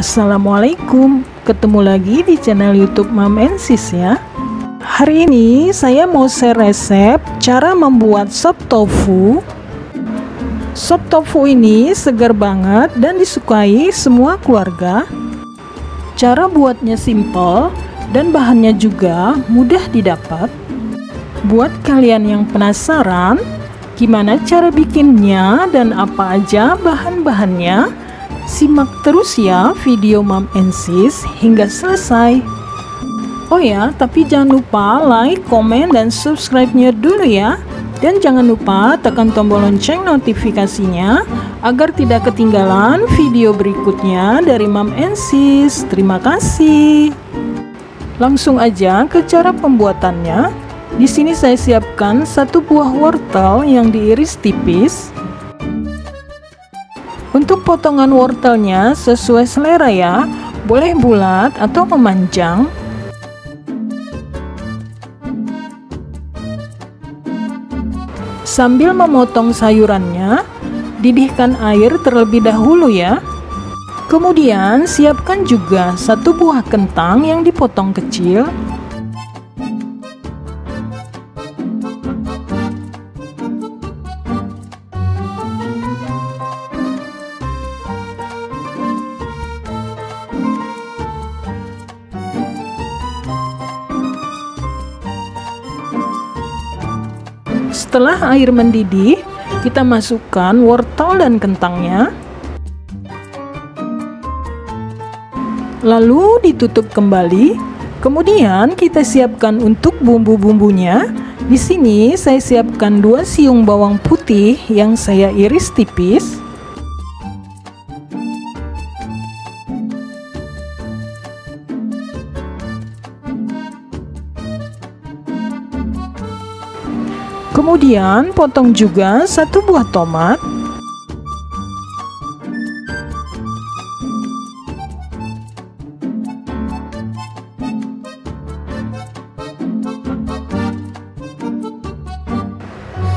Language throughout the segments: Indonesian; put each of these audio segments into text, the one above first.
Assalamualaikum, ketemu lagi di channel YouTube Mom and Sis ya. Hari ini saya mau share resep cara membuat sop tofu. Sop tofu ini segar banget dan disukai semua keluarga. Cara buatnya simple dan bahannya juga mudah didapat. Buat kalian yang penasaran gimana cara bikinnya dan apa aja bahan-bahannya, simak terus ya video Mom and Sis hingga selesai. Oh ya, tapi jangan lupa like, komen, dan subscribe-nya dulu ya. Dan jangan lupa tekan tombol lonceng notifikasinya agar tidak ketinggalan video berikutnya dari Mom and Sis. Terima kasih. Langsung aja ke cara pembuatannya. Di sini saya siapkan satu buah wortel yang diiris tipis. Untuk potongan wortelnya sesuai selera ya, boleh bulat atau memanjang. Sambil memotong sayurannya, didihkan air terlebih dahulu ya. Kemudian siapkan juga satu buah kentang yang dipotong kecil. Setelah air mendidih, kita masukkan wortel dan kentangnya. Lalu ditutup kembali. Kemudian kita siapkan untuk bumbu-bumbunya. Di sini saya siapkan 2 siung bawang putih yang saya iris tipis. Kemudian potong juga 1 buah tomat.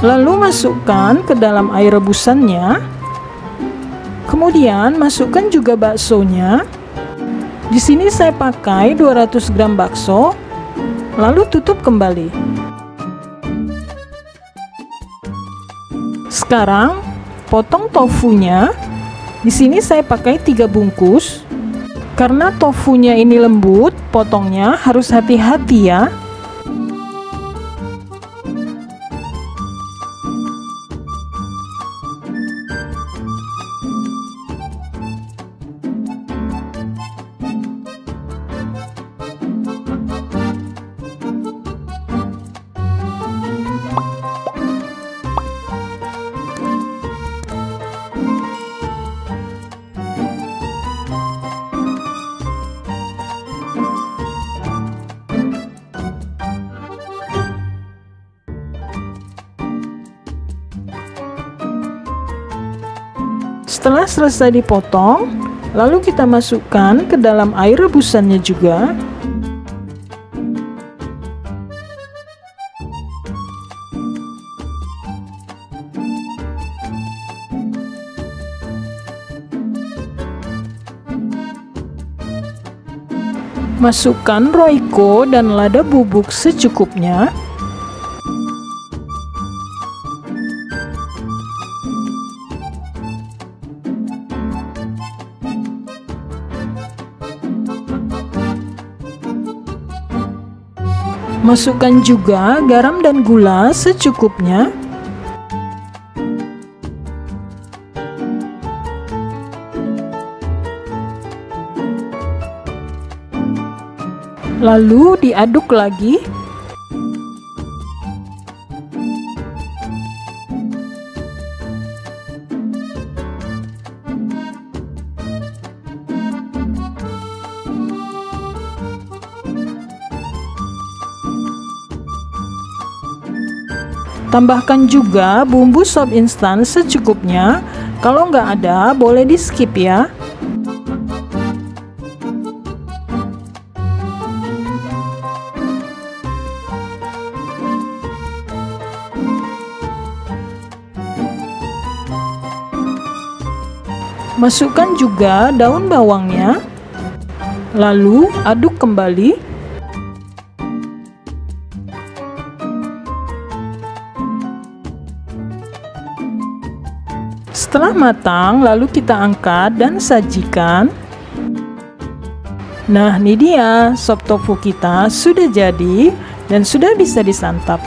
Lalu masukkan ke dalam air rebusannya. Kemudian masukkan juga baksonya. Di sini saya pakai 200 gram bakso. Lalu tutup kembali. Sekarang potong tofunya. Di sini saya pakai 3 bungkus. Karena tofunya ini lembut, potongnya harus hati-hati ya. Setelah selesai dipotong, lalu kita masukkan ke dalam air rebusannya juga. Masukkan roiko dan lada bubuk secukupnya. Masukkan juga garam dan gula secukupnya. Lalu diaduk lagi. Tambahkan juga bumbu sop instan secukupnya. Kalau nggak ada, boleh di skip ya. Masukkan juga daun bawangnya. Lalu aduk kembali. Setelah matang, lalu kita angkat dan sajikan. Nah, ini dia, sop tofu kita sudah jadi dan sudah bisa disantap.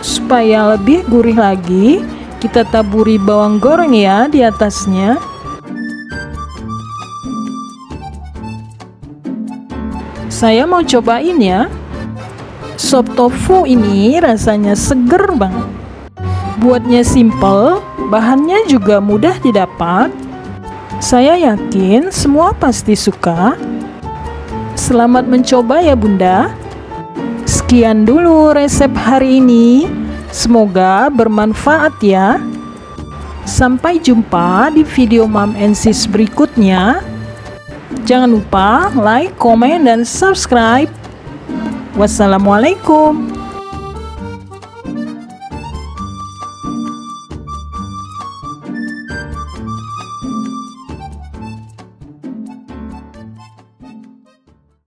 Supaya lebih gurih lagi, kita taburi bawang goreng ya di atasnya. Saya mau cobain ya. Sop tofu ini rasanya seger banget. Buatnya simple, bahannya juga mudah didapat. Saya yakin semua pasti suka. Selamat mencoba ya Bunda. Sekian dulu resep hari ini. Semoga bermanfaat ya. Sampai jumpa di video Mom and Sis berikutnya. Jangan lupa like, komen, dan subscribe. Wassalamualaikum.